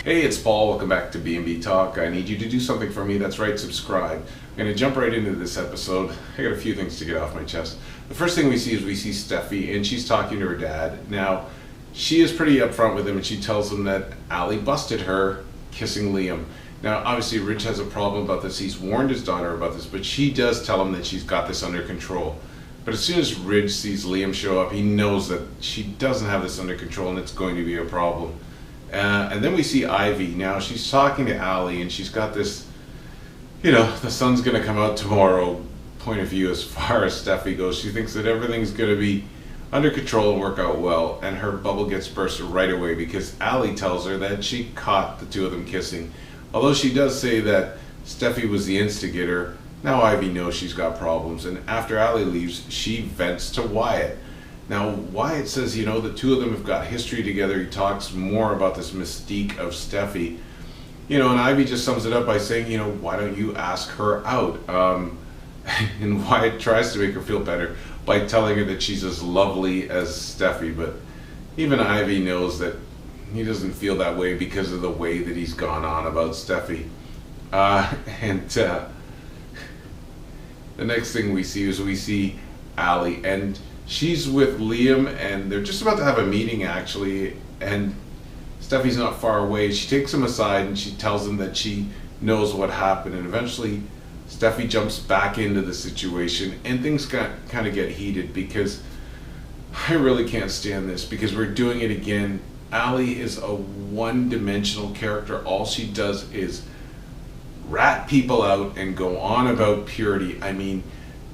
Hey, it's Paul. Welcome back to B&B Talk. I need you to do something for me. That's right, subscribe. I'm going to jump right into this episode. I got a few things to get off my chest. The first thing we see is Steffy, and she's talking to her dad. Now, she is pretty upfront with him, and she tells him that Allie busted her kissing Liam. Now, obviously, Rich has a problem about this. He's warned his daughter about this, but she does tell him that she's got this under control. But as soon as Ridge sees Liam show up, he knows that she doesn't have this under control, and it's going to be a problem. And then we see Ivy. Now, she's talking to Allie, and she's got this, the sun's going to come out tomorrow point of view as far as Steffy goes. She thinks that everything's going to be under control and work out well, and her bubble gets burst right away because Allie tells her that she caught the two of them kissing. Although she does say that Steffy was the instigator, now Ivy knows she's got problems, and after Allie leaves, she vents to Wyatt. Now, Wyatt says, the two of them have got history together. He talks more about this mystique of Steffy. And Ivy just sums it up by saying, why don't you ask her out? And Wyatt tries to make her feel better by telling her that she's as lovely as Steffy, but even Ivy knows that he doesn't feel that way because of the way that he's gone on about Steffy. The next thing we see Allie, and she's with Liam, and they're just about to have a meeting actually, and Steffy's not far away. She takes him aside and she tells him that she knows what happened, and eventually Steffy jumps back into the situation, and things kind of get heated because I really can't stand this because we're doing it again. Allie is a one-dimensional character. All she does is rat people out and go on about purity. I mean,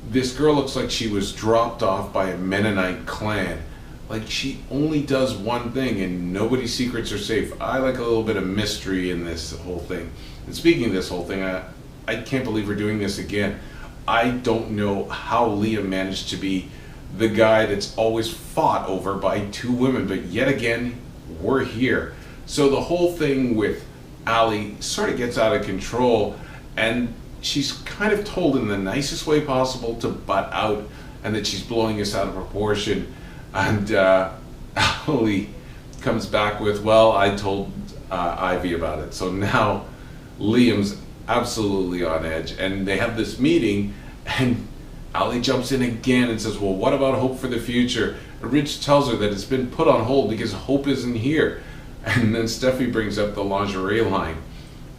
this girl looks like she was dropped off by a Mennonite clan. Like, she only does one thing and nobody's secrets are safe. I like a little bit of mystery in this whole thing. And speaking of this whole thing, I can't believe we're doing this again. I don't know how Liam managed to be the guy that's always fought over by two women, but yet again, we're here. So the whole thing with Allie sort of gets out of control, and she's kind of told in the nicest way possible to butt out and that she's blowing us out of proportion. And Allie comes back with, well, I told Ivy about it. So now Liam's absolutely on edge, and they have this meeting, and Allie jumps in again and says, well, what about hope for the future? And Rich tells her that it's been put on hold because hope isn't here. And then Steffy brings up the lingerie line.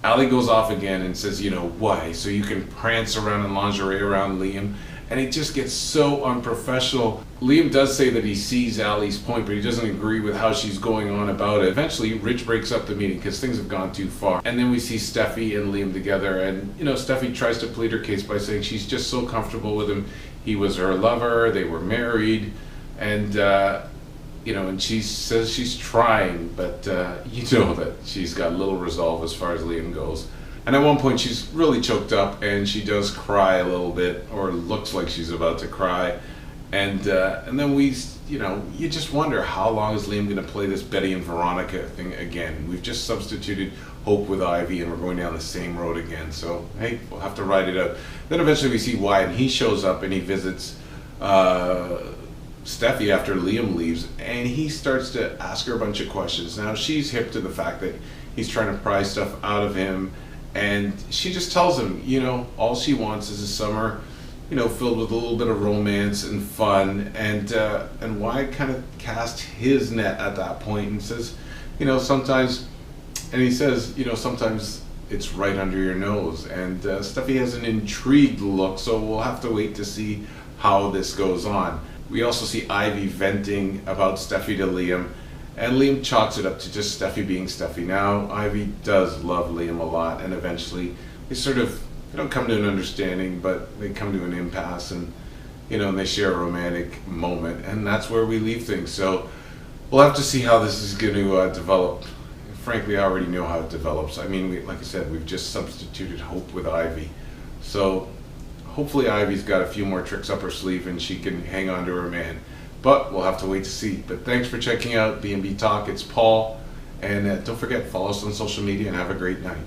Allie goes off again and says, why? So you can prance around in lingerie around Liam? And it just gets so unprofessional. Liam does say that he sees Allie's point, but he doesn't agree with how she's going on about it. Eventually, Rich breaks up the meeting because things have gone too far. And then we see Steffy and Liam together, and Steffy tries to plead her case by saying she's just so comfortable with him. He was her lover, they were married, and and she says she's trying, but that she's got little resolve as far as Liam goes. And at one point she's really choked up and she does cry a little bit, or looks like she's about to cry. And then you just wonder, how long is Liam going to play this Betty and Veronica thing again? We've just substituted hope with Ivy and we're going down the same road again. So, hey, we'll have to ride it out. Then eventually we see Wyatt, and he shows up and he visits Steffy after Liam leaves, and he starts to ask her a bunch of questions. Now, she's hip to the fact that he's trying to pry stuff out of him, and she just tells him, all she wants is a summer, filled with a little bit of romance and fun. And Wyatt kind of cast his net at that point and says, sometimes, and he says, sometimes it's right under your nose. And Steffy has an intrigued look, so we'll have to wait to see how this goes on. We also see Ivy venting about Steffy to Liam, and Liam chalks it up to just Steffy being Steffy. Now, Ivy does love Liam a lot, and eventually they don't come to an understanding, but they come to an impasse, and they share a romantic moment, and that's where we leave things. So we'll have to see how this is going to develop. Frankly, I already know how it develops. I mean, like I said, we've just substituted hope with Ivy. So hopefully Ivy's got a few more tricks up her sleeve and she can hang on to her man. But we'll have to wait to see. But thanks for checking out B&B Talk. It's Paul. And don't forget, follow us on social media and have a great night.